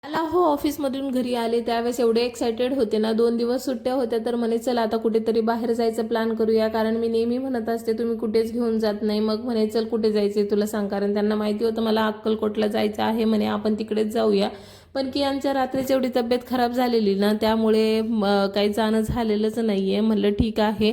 मला हो ऑफिसमधून घरी आले त्यावेळेस एवढे एक्सायटेड होते ना, 2 दिवस सुट्ट्या होत्या तर म्हणे चल आता कुठेतरी बाहेर जायचं प्लॅन करूया. कारण मी नेहमी म्हणत असते तुम्ही कुठेच घेऊन जात नाही. मग म्हणे चल कुठे जायचंय तुला सांग, कारण त्यांना माहिती होतं मला अक्कलकोटला जायचं आहे, म्हणे आपण तिकडेच जाऊया. पण की यांच्या रात्रीच एवढी तब्येत खराब झालेली ना, त्यामुळे काही जाणं झालेलंच नाहीये. म्हणलं ठीक आहे,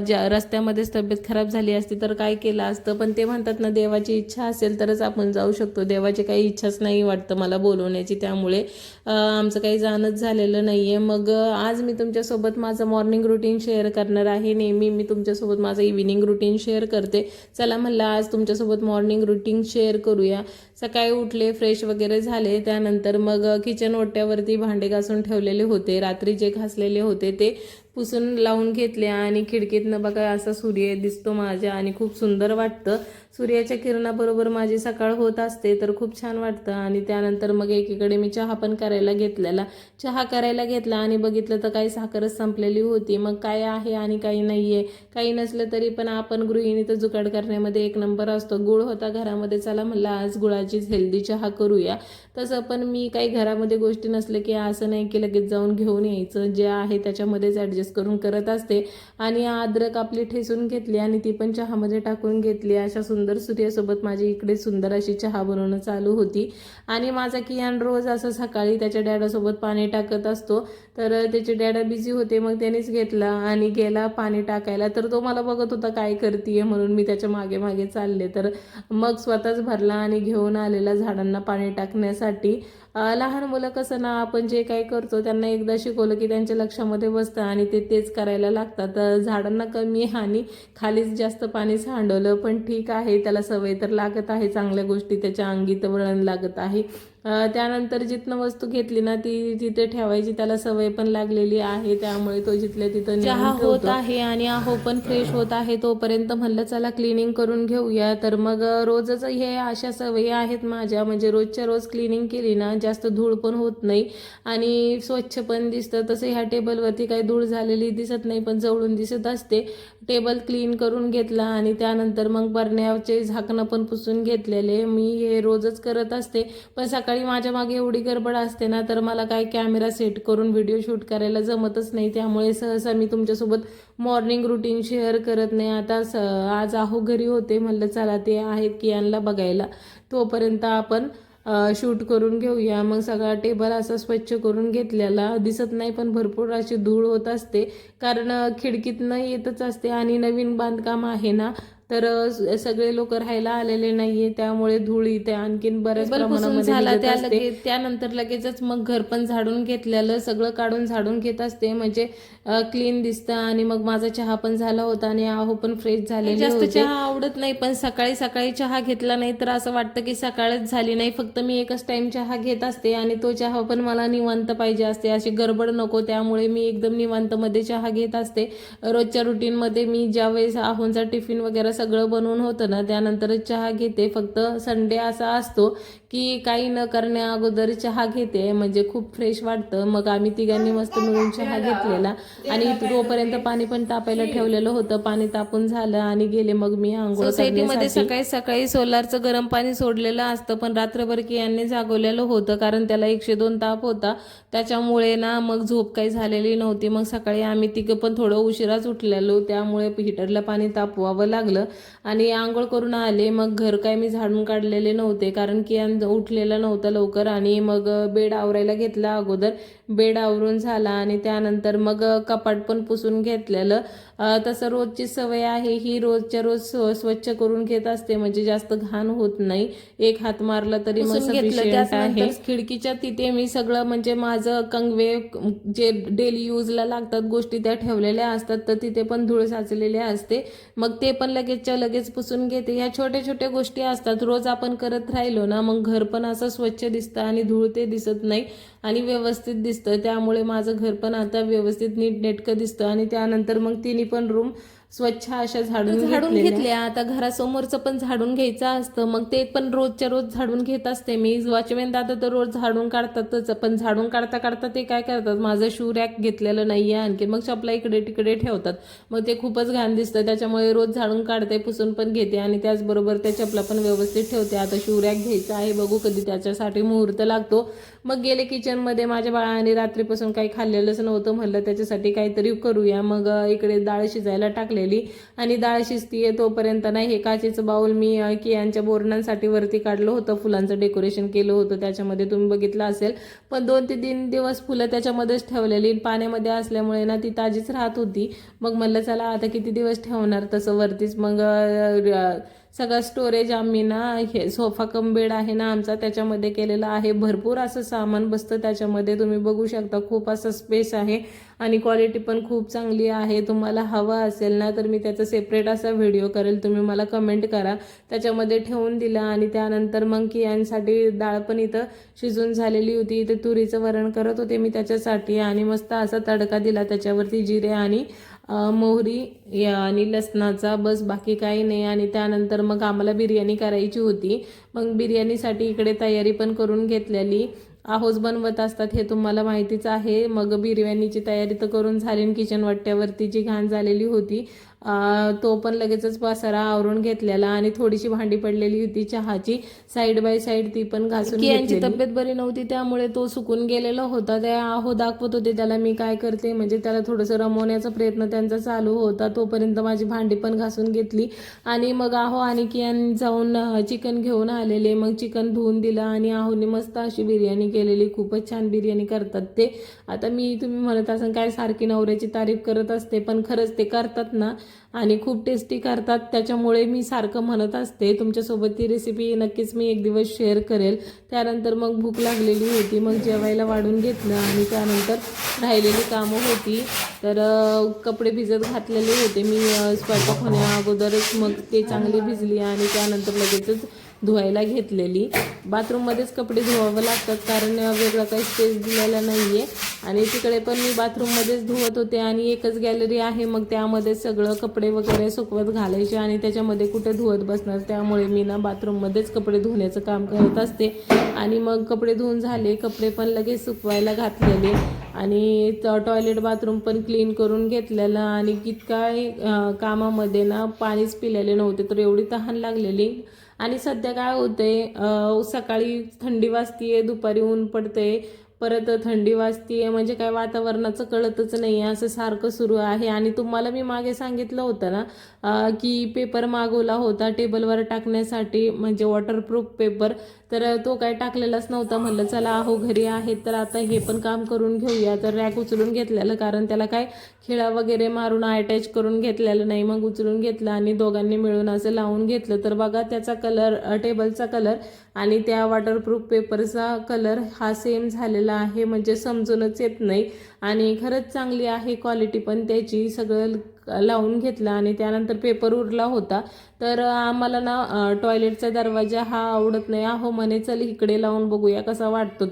ज्या रस्त्यामध्येच तब्येत खराब झाली असती तर काय केलं असतं. पण ते म्हणतात ना देवाची इच्छा असेल तरच आपण जाऊ शकतो, देवाची काही इच्छाच नाही वाटतं मला बोलवण्याची, त्यामुळे आमचं काही जाणंच झालेलं नाहीये. मग आज मी तुमच्यासोबत माझं मॉर्निंग रुटीन शेअर करणार आहे. नेहमी मी तुमच्यासोबत माझं इव्हिनिंग रुटीन शेअर करते. चला म्हणलं आज तुमच्यासोबत मॉर्निंग रुटीन शेअर करूया. सकाळी उठले, फ्रेश वगैरे झाले, त्यानंतर मग किचन ओट्यावरती भांडे घासून ठेवलेले होते. रात्री जे घासलेले होते ते पुसून लावून घेतले आणि खिडकीतनं बघा असा सूर्य दिसतो माझ्या आणि खूप सुंदर वाटतं. सूर्याच्या किरणाबरोबर माझी सकाळ होत असते तर खूप छान वाटतं. आणि त्यानंतर मग एकीकडे मी चहा पण करायला घेतला आणि बघितलं तर काही साखरच संपलेली होती. मग काय आहे आणि काही नाहीये, काही नसलं तरी पण आपण गृहिणी तर जुगाड करण्यामध्ये एक नंबर असतो. गुळ होता घरामध्ये, चला म्हणलं आज गुळाचीच हेल्दी चहा करूया. तसं पण मी काही घरामध्ये गोष्टी नसले की असं नाही की लगेच जाऊन घेऊन यायचं, जे आहे त्याच्यामध्येच ॲडजस्ट करून करत असते. आणि अद्रक आपली ठेसून घेतली आणि ती पण चहामध्ये टाकून घेतली. अशा सुंदर सूर्यासोबत माझी इकडे सुंदर अशी चहा बनवणं चालू होती. आणि माझा कियान रोज असं सकाळी त्याच्या डॅडासोबत पाणी टाकत असतो, तर त्याचे डॅडा बिझी होते, मग त्यानेच घेतला आणि गेला पाणी टाकायला. तर तो मला बघत होता काय करतीये म्हणून मी त्याच्या मागे मागे चालले, तर मग स्वतःच भरला आणि घेऊन आलेला झाडांना पाणी टाकण्यासाठी. लहान मुलं कसं ना, आपण जे काही करतो त्यांना एकदा शिकवलं की त्यांच्या लक्षामध्ये बसतं आणि ते तेच करायला लागतात. झाडांना कमी आणि खालीच जास्त पाणी सांडवलं, पण ठीक आहे, त्याला सवय तर लागत आहे, चांगल्या गोष्टी त्याच्या अंगी तर वळण लागत आहे. त्यानंतर जिथनं वस्तू घेतली ना ती तिथे ठेवायची त्याला सवय पण लागलेली आहे, त्यामुळे तो जिथल्या तिथं चहा होत आहे आणि आहो पण फ्रेश होत आहे. तोपर्यंत म्हणलं चला क्लिनिंग करून घेऊया. तर मग रोजच हे अशा सवयी आहेत माझ्या, म्हणजे रोजच्या रोज क्लिनिंग केली ना जास्त धूळ पण होत नाही आणि स्वच्छ पण दिसतं. तसं ह्या टेबलवरती काही धूळ झालेली दिसत नाही पण जवळून दिसत असते. टेबल क्लीन करून घेतला आणि त्यानंतर मग बरण्याचे झाकणं पण पुसून घेतलेले. मी हे रोजच करत असते, पण सकाळी माझ्या मागे एवढी गडबड असते ना, तर मला काय कॅमेरा सेट करून व्हिडिओ शूट करायला जमतच नाही, त्यामुळे सहसा मी तुमच्यासोबत मॉर्निंग रुटीन शेअर करत नाही. आता आज आहो घरी होते, म्हणलं चला ते आहेत कियानला बघायला, तोपर्यंत आपण शूट करून घेऊया. मग सगळा टेबल असा स्वच्छ करून घेतलेला दिसत नाही पण भरपूर अशी धूळ होत असते, कारण खिडकीतनं येतच असते आणि नवीन बांधकाम आहे ना, तर सगळे लोक राहायला आलेले नाहीये, त्यामुळे धूळ इथे आणखीन बऱ्याच प्रमाणामध्ये निघत असते. त्यानंतर लगेचच मग घर पण झाडून घेतलेलं, सगळं काढून झाडून घेत असते, म्हणजे क्लीन दिसतं. आणि मग माझा चहा पण झाला होता आणि आहो पण फ्रेश झालेली होते. जास्त चहा आवडत नाही, पण सकाळी सकाळी चहा घेतला नाही तर असं वाटतं की सकाळच झाली नाही. फक्त मी एकच टाइम चहा घेत असते आणि तो चहा पण मला निवांत पाहिजे असते, अशी गडबड नको, त्यामुळे मी एकदम निवांत मध्ये चहा घेत असते. रोजच्या रुटीन मध्ये मी ज्यावेळेस आहोंचा टिफिन वगैरे सगळं बनवून होतं ना त्यानंतरच चहा घेते. फक्त संडे असा असतो की काही न करण्या अगोदर चहा घेते, म्हणजे खूप फ्रेश वाटतं. मग आम्ही तिघांनी मस्त मिळून चहा घेतलेला आणि तोपर्यंत पाणी पण तापायला ठेवलेलं होतं. पाणी तापून झालं आणि गेले मग मी आंघोळ. सोसायटीमध्ये सकाळी सकाळी सोलारचं गरम पाणी सोडलेलं असतं, पण रात्रभर की यांनी जागवलेलं होतं कारण त्याला 102 ताप होता, त्याच्यामुळे ना मग झोप काही झालेली नव्हती. मग सकाळी आम्ही तिघं पण थोडं उशिराच उठलेलो, त्यामुळे हिटरला पाणी तापवावं लागलं आणि आंघोळ करून आले. मग घर काय मी झाडून काढलेले नव्हते कारण की उठलेला नव्हता लवकर, आणि मग बेड आवरायला घेतला अगोदर. बेड आवरून झाला आणि त्यानंतर मग कपाट पण पुसून घेतलेलं. तसं रोजची सवय आहे ही, रोजच्या रोज स्वच्छ करून घेत असते, म्हणजे जास्त घाण होत नाही, एक हात मारला तरी मग सफिशियंट आहे. खिडकीच्या तिथे मी सगळं म्हणजे माझं कंगवे जे डेली यूजला लागतात गोष्टी त्या ठेवलेल्या असतात, तर तिथे पण धूळ साचलेल्या असते, मग ते पण लगेचच्या लगेच पुसून घेते. ह्या छोट्या छोट्या गोष्टी असतात, रोज आपण करत राहिलो ना मग घर पण असं स्वच्छ दिसतं आणि धूळ ते दिसत नाही आणि व्यवस्थित दिसतं. त्यामुळे माझं घर पण आता व्यवस्थित नीटनेटकं दिसतं. आणि त्यानंतर मग तिन्ही पण रूम स्वच्छ अशा झाडून घेतल्या. आता घरासमोरचं पण झाडून घ्यायचं असतं, मग ते पण रोजच्या रोज झाडून घेत असते मी. वॉचमॅन दादा तर रोज झाडून काढतातच, पण झाडून काढता काढता ते काय करतात, माझं शू रॅक घेतलेलं नाहीये आणखी, मग चपला इकडे तिकडे ठेवतात, मग ते खूपच घाण दिसतं. त्याच्यामुळे रोज झाडून काढते, पुसून पण घेते आणि त्याचबरोबर त्या चपला पण व्यवस्थित ठेवते. आता शू रॅक घ्यायचा आहे, बघू कधी त्याच्यासाठी मुहूर्त लागतो. मग गेले किचनमध्ये. माझ्या बाळाने रात्रीपासून काही खाल्लेलंच नव्हतं, म्हणलं त्याच्यासाठी काहीतरी करूया. मग इकडे डाळ शिजायला टाकलेली आणि डाळ शिजतीये तोपर्यंत नाही हे काचेचं बाऊल मी कियांच्या बोरणांसाठी वरती काढलं होतं, फुलांचं डेकोरेशन केलं होतं त्याच्यामध्ये, तुम्ही बघितलं असेल. पण 2 ते 3 दिवस फुलं त्याच्यामध्येच ठेवलेली, पाण्यामध्ये असल्यामुळे ना ती ताजीच राहत होती. मग म्हणलं चला आता किती दिवस ठेवणार तसं वरतीच. मग सगळं स्टोरेज आम्ही ना हे सोफा कम बेड आहे ना आमचा, त्याच्यामध्ये केलेलं आहे. भरपूर असं सामान बसतं त्याच्यामध्ये, तुम्ही बघू शकता. खूप असं स्पेस आहे आणि क्वालिटी पण खूप चांगली आहे. तुम्हाला हवं असेल ना तर मी त्याचा सेपरेट असा व्हिडिओ करेल, तुम्ही मला कमेंट करा. त्याच्यामध्ये ठेवून दिला. आणि त्यानंतर मग कियांसाठी डाळ पण इथं शिजून झालेली होती. इथे तुरीचं वरण करत होते मी त्याच्यासाठी आणि मस्त असा तडका दिला त्याच्यावरती जिरे आणि मोहरी आणि लसणाचा, बस बाकी काही नाही. आणि त्यानंतर मग आम्हाला बिर्याणी करायची होती. मग बिर्याणीसाठी इकडे तयारी पण करून घेतलेली. आहोस बनवत असतात हे तुम्हाला माहितीच आहे. मग बिर्याणीची तयारी तर करून झाली. किचन वाट्यावरती जी घाण झालेली होती तो पण लगेचच पसारा आवरून घेतलेला आणि थोडीशी भांडी पडलेली होती चहाची साईड बाय साईड, ती पण घासून घेतली. यांची तब्येत बरी नव्हती त्यामुळे तो सुकून गेलेला होता. त्या आहो दाखवत होते त्याला मी काय करते, म्हणजे त्याला थोडंसं रमवण्याचा प्रयत्न त्यांचा चालू होता. तोपर्यंत माझी भांडी पण घासून घेतली आणि मग आहो आणि कियान जाऊन चिकन घेऊन आलेले. मग चिकन धुवून दिलं आणि आहोने मस्त अशी बिर्याणी केलेली. खूपच छान बिर्याणी करतात ते. आता तुम्ही म्हणत असाल काय सारखी नवऱ्याची तारीफ करत असते, पण खरंच ते करतात ना आणि खूप टेस्टी करतात, त्याच्यामुळे मी सारखं म्हणत असते. तुमच्यासोबत ती रेसिपी नक्कीच मी एक दिवस शेअर करेल. त्यानंतर मग भूक लागलेली होती, मग जेवायला वाढून घेतलं आणि त्यानंतर राहिलेली कामं होती. तर कपडे भिजत घातलेले होते मी स्वयंपाक होण्या अगोदरच, मग ते चांगले भिजली आणि त्यानंतर लगेचच धुवायला घेतलेली. बाथरूममध्येच कपडे धुवावं लागतात कारण वेगळा काही स्पेस दिलेला नाही आहे. आणि तिकडे पण मी बाथरूममध्येच धुवत होते आणि एकच गॅलरी आहे, मग त्यामध्ये सगळं कपडे वगैरे सुकवत घालायचे आणि त्याच्यामध्ये कुठे धुवत बसणार, त्यामुळे मी ना बाथरूममध्येच कपडे धुण्याचं काम करत असते. आणि मग कपडे धुवून झाले, कपडे पण लगेच सुकवायला घातलेले आणि टॉयलेट बाथरूम पण क्लीन करून घेतलेलं. आणि काय कामामध्ये ना पाणीच पिलेले नव्हते, तर एवढी तहान लागलेली. आणि सध्या काय होतंय, सकाळी थंडी वाजतीये, दुपारी ऊन पडते, परत थंडी वाजतीये, म्हणजे काय वातावरणाचं कळतच नाही आहे, असं सारखं सुरू आहे. आणि तुम्हाला मी मागे सांगितलं होतं ना की पेपर मागवला होता टेबलवर टाकण्यासाठी, म्हणजे वॉटरप्रूफ पेपर, तर तो काय टाकलेलाच नव्हता. म्हणलं चला आहो घरी आहेत तर आता हे पण काम करून घेऊया. तर रॅक उचलून घेतलेलं, कारण त्याला काय खिळा वगैरे मारून अटॅच करून घेतलेलं नाही. मग उचलून घेतलं आणि दोघांनी मिळून असं लावून घेतलं. तर बघा त्याचा कलर, टेबलचा कलर आणि त्या वॉटरप्रूफ पेपरचा कलर हा सेम झालेला आहे, म्हणजे समजूनच येत नाही. आणि खरंच चांगली आहे क्वालिटी पण त्याची. सगळं लावून घेतलं आणि त्यानंतर पेपर उरला होता. तर आम्हाला ना टॉयलेटचा दरवाजा हा आवडत नाही. आहो म्हणे चल इकडे लावून बघूया कसा वाटतो,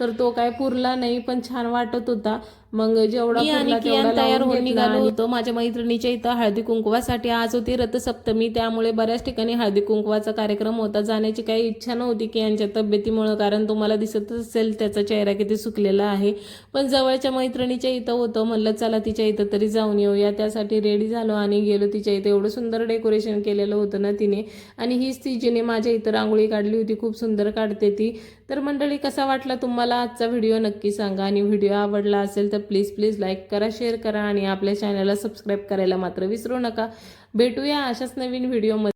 तर तो काय पुरला नाही, पण छान वाटत होता. मग जेवढा पुरला तेवढा तयार होऊन निघालो होतो. माझ्या मैत्रिणीच्या इथं हळदी कुंकवासाठी आज होती रथसप्तमी, त्यामुळे बऱ्याच ठिकाणी हळदी कुंकवाचा कार्यक्रम होता. जाण्याची काही इच्छा नव्हती की यांच्या तब्येतीमुळे, कारण तुम्हाला दिसत असेल त्याचा चेहरा किती सुकलेला आहे. पण जवळच्या मैत्रिणीच्या इथं होतं, म्हणलं चला तिच्या इथं तरी जाऊन येऊया. त्यासाठी रेडी झालो आणि गेलो तिच्या इथं. एवढं सुंदर डेकोरेशन केलेलं होतं ना तिने, आणि हीच ती जिने माझ्या इथं रांगोळी काढली होती. खूप सुंदर काढते ती. तर मंडळी, कसा वाटला तुम्हाला आजचा व्हिडिओ नक्की सांगा. आणि व्हिडिओ आवडला असेल तर प्लीज लाईक करा, शेअर करा आणि आपल्या चॅनलला सबस्क्राईब करायला मात्र विसरू नका. भेटूया अशाच नवीन व्हिडिओमध्ये.